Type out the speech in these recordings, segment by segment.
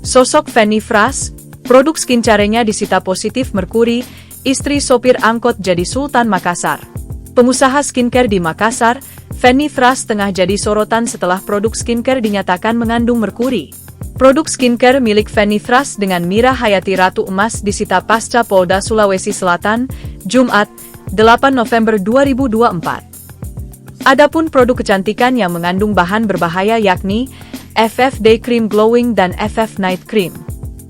Sosok Fanny Frans, produk skincarenya disita positif merkuri, istri sopir angkot jadi Sultan Makassar. Pengusaha skincare di Makassar, Fanny Frans tengah jadi sorotan setelah produk skincare dinyatakan mengandung merkuri. Produk skincare milik Fanny Frans dengan Mira Hayati Ratu Emas disita pasca Polda Sulawesi Selatan, Jumat, 8 November 2024. Adapun produk kecantikan yang mengandung bahan berbahaya yakni FF Day Cream Glowing dan FF Night Cream.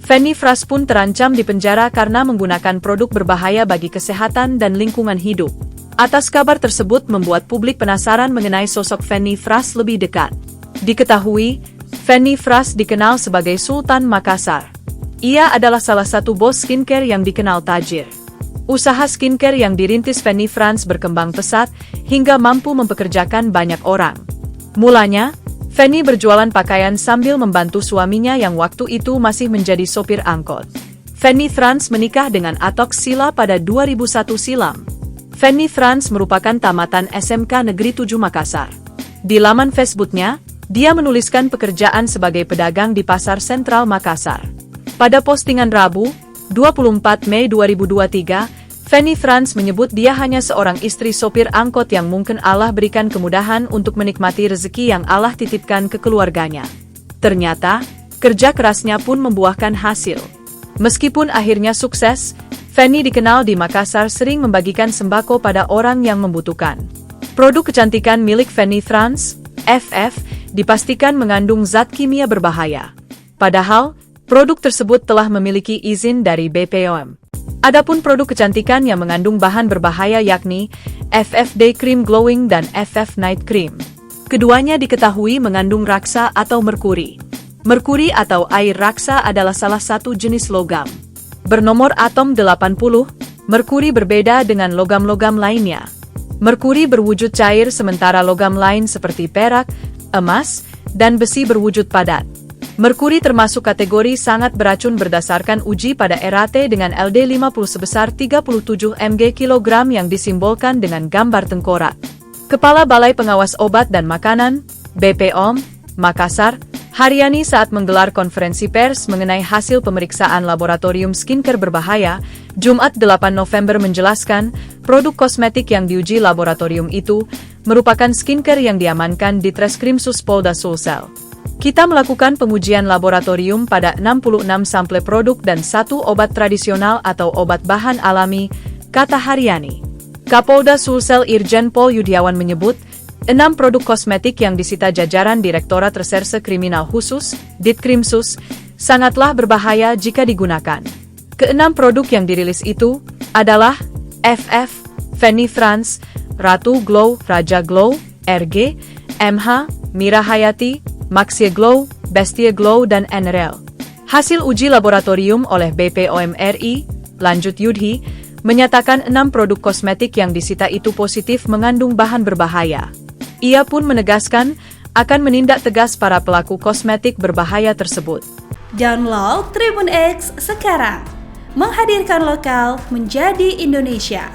Fanny Frans pun terancam dipenjara karena menggunakan produk berbahaya bagi kesehatan dan lingkungan hidup. Atas kabar tersebut membuat publik penasaran mengenai sosok Fanny Frans lebih dekat. Diketahui, Fanny Frans dikenal sebagai Sultan Makassar. Ia adalah salah satu bos skincare yang dikenal tajir. Usaha skincare yang dirintis Fanny Frans berkembang pesat hingga mampu mempekerjakan banyak orang. Mulanya, Fanny berjualan pakaian sambil membantu suaminya yang waktu itu masih menjadi sopir angkot. Fanny Frans menikah dengan Atok Sila pada 2001 silam. Fanny Frans merupakan tamatan SMK Negeri 7 Makassar. Di laman Facebooknya, dia menuliskan pekerjaan sebagai pedagang di Pasar Sentral Makassar. Pada postingan Rabu, 24 Mei 2023, Fanny Frans menyebut dia hanya seorang istri sopir angkot yang mungkin Allah berikan kemudahan untuk menikmati rezeki yang Allah titipkan ke keluarganya. Ternyata, kerja kerasnya pun membuahkan hasil. Meskipun akhirnya sukses, Fanny dikenal di Makassar sering membagikan sembako pada orang yang membutuhkan. Produk kecantikan milik Fanny Frans, FF, dipastikan mengandung zat kimia berbahaya. Padahal, produk tersebut telah memiliki izin dari BPOM. Adapun produk kecantikan yang mengandung bahan berbahaya yakni FF Day Cream Glowing dan FF Night Cream. Keduanya diketahui mengandung raksa atau merkuri. Merkuri atau air raksa adalah salah satu jenis logam. Bernomor atom 80, merkuri berbeda dengan logam-logam lainnya. Merkuri berwujud cair sementara logam lain seperti perak, emas, dan besi berwujud padat. Merkuri termasuk kategori sangat beracun berdasarkan uji pada RAT dengan LD50 sebesar 37 mg kilogram yang disimbolkan dengan gambar tengkorak. Kepala Balai Pengawas Obat dan Makanan, BPOM, Makassar, Haryani saat menggelar konferensi pers mengenai hasil pemeriksaan laboratorium skincare berbahaya, Jumat 8 November menjelaskan, produk kosmetik yang diuji laboratorium itu merupakan skincare yang diamankan di Treskrimsus Polda Sulsel. Kita melakukan pengujian laboratorium pada 66 sampel produk dan 1 obat tradisional atau obat bahan alami, kata Haryani. Kapolda Sulsel Irjen Pol Yudiawan menyebut, 6 produk kosmetik yang disita jajaran Direktorat Reserse Kriminal Khusus, Ditkrimsus, sangatlah berbahaya jika digunakan. Ke-6 produk yang dirilis itu adalah FF, Fanny Frans, Ratu Glow, Raja Glow, RG, MH, Mira Hayati, Maxie Glow, Bestie Glow, dan NRL. Hasil uji laboratorium oleh BPOM RI, lanjut Yudhi, menyatakan 6 produk kosmetik yang disita itu positif mengandung bahan berbahaya. Ia pun menegaskan akan menindak tegas para pelaku kosmetik berbahaya tersebut. Download Tribun X sekarang, menghadirkan lokal menjadi Indonesia.